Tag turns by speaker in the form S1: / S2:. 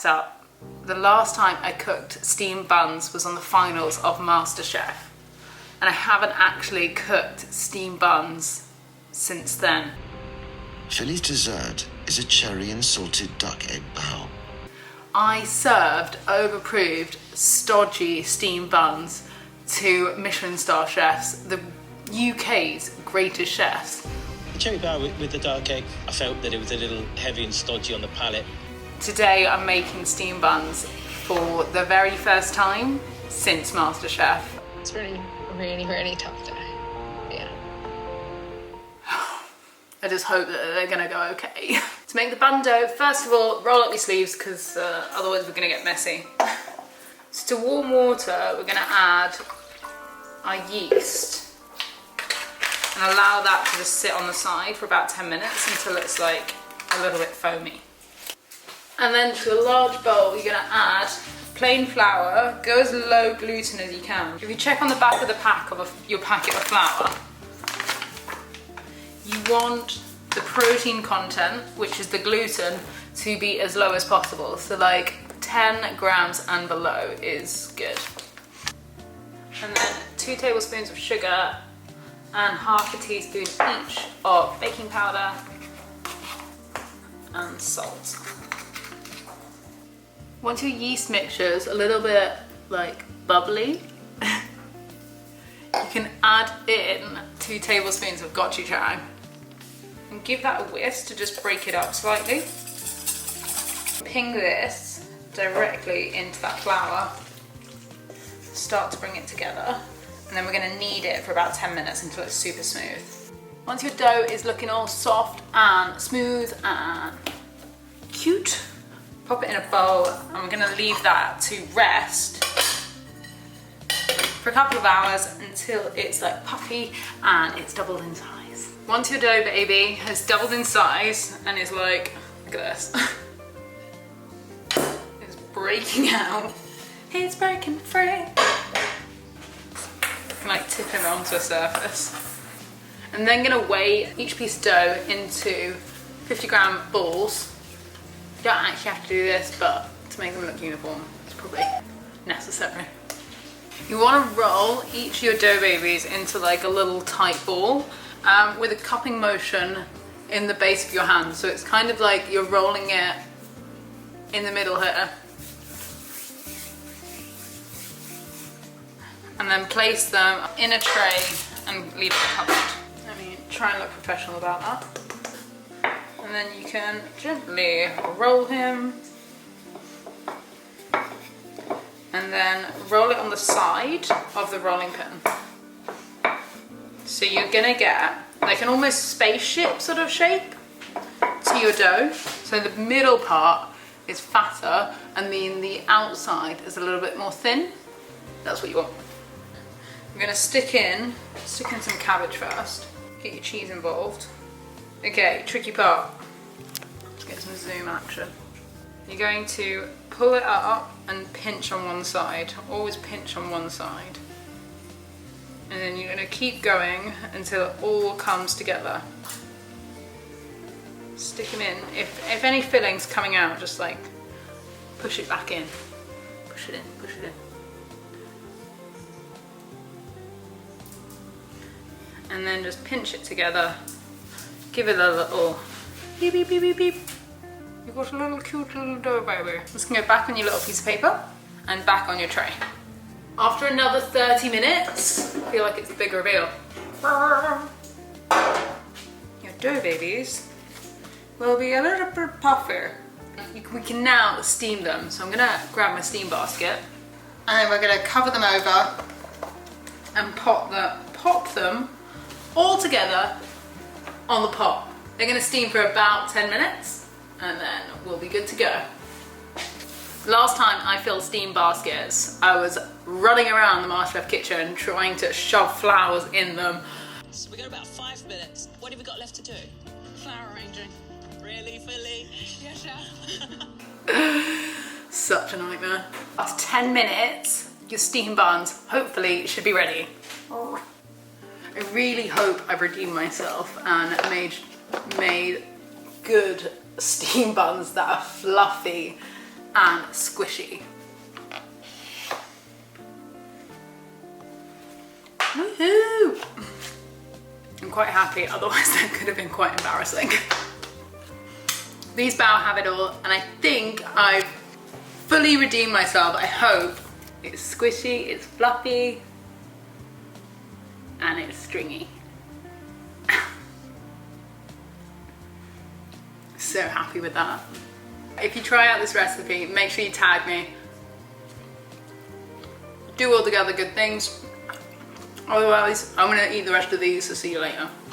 S1: So, the last time I cooked steamed buns was on the finals of MasterChef. And I haven't actually cooked steamed buns since then.
S2: Philli's dessert is a cherry and salted duck egg bao.
S1: I served overproved stodgy steamed buns to Michelin star chefs, the UK's greatest chefs.
S3: The cherry bao with the dark egg, I felt that it was a little heavy and stodgy on the palate.
S1: Today I'm making steamed buns for the very first time since MasterChef.
S4: It's really, really tough day. Yeah.
S1: I just hope that they're gonna go okay. To make the bun dough, first of all, roll up your sleeves because otherwise we're gonna get messy. So to warm water, we're gonna add our yeast and allow that to just sit on the side for about 10 minutes until it's like a little bit foamy. And then to a large bowl, you're gonna add plain flour. Go as low gluten as you can. If you check on the back of the pack of your packet of flour, you want the protein content, which is the gluten, to be as low as possible. So like 10 grams and below is good. And then 2 tablespoons of sugar and half a teaspoon each of baking powder and salt. Once your yeast mixture's a little bit like bubbly, you can add in 2 tablespoons of gochujang and give that a whisk to just break it up slightly. Ping this directly into that flour, start to bring it together, and then we're going to knead it for about 10 minutes until it's super smooth. Once your dough is looking all soft and smooth and cute, pop it in a bowl, and we're going to leave that to rest for a couple of hours until it's like puffy and it's doubled in size. Once your dough baby has doubled in size and is like, look at this, it's breaking out, it's breaking free. You can like tip it onto a surface. And then gonna weigh each piece of dough into 50-gram balls. You don't actually have to do this, but to make them look uniform, it's probably necessary. You want to roll each of your dough babies into like a little tight ball with a cupping motion in the base of your hand. So it's kind of like you're rolling it in the middle here. And then place them in a tray and leave it covered. I mean, try and look professional about that. And then you can gently roll him. And then roll it on the side of the rolling pin. So you're gonna get like an almost spaceship sort of shape to your dough. So the middle part is fatter and then the outside is a little bit more thin. That's what you want. I'm gonna stick in some cabbage first. Get your cheese involved. Okay, tricky part. Let's get some zoom action. You're going to pull it up and pinch on one side. Always pinch on one side. And then you're going to keep going until it all comes together. Stick them in. If any filling's coming out, just like push it back in. Push it in, push it in. And then just pinch it together. Give it a little beep, beep, beep, beep, beep. You've got a little cute little dough baby. Just gonna go back on your little piece of paper and back on your tray. After another 30 minutes, I feel like it's the big reveal. Your dough babies will be a little bit puffier. We can now steam them. So I'm gonna grab my steam basket and then we're gonna cover them over and pop them all together on the pot. They're gonna steam for about 10 minutes and then we'll be good to go. Last time I filled steam baskets, I was running around the MasterChef kitchen trying to shove flowers in them.
S5: So we got about 5 minutes. What have we got left to do?
S4: Flour arranging.
S5: Really, Philli?
S4: Yes, yeah.
S1: Such a nightmare. After 10 minutes, your steam buns hopefully should be ready. I really hope I've redeemed myself and made good steam buns that are fluffy and squishy. Woohoo! I'm quite happy, otherwise that could have been quite embarrassing. These bao have it all, and I think I've fully redeemed myself. I hope. It's squishy, it's fluffy, and it's stringy. So happy with that. If you try out this recipe, make sure you tag me. Do all the other good things. Otherwise, I'm gonna eat the rest of these, so see you later.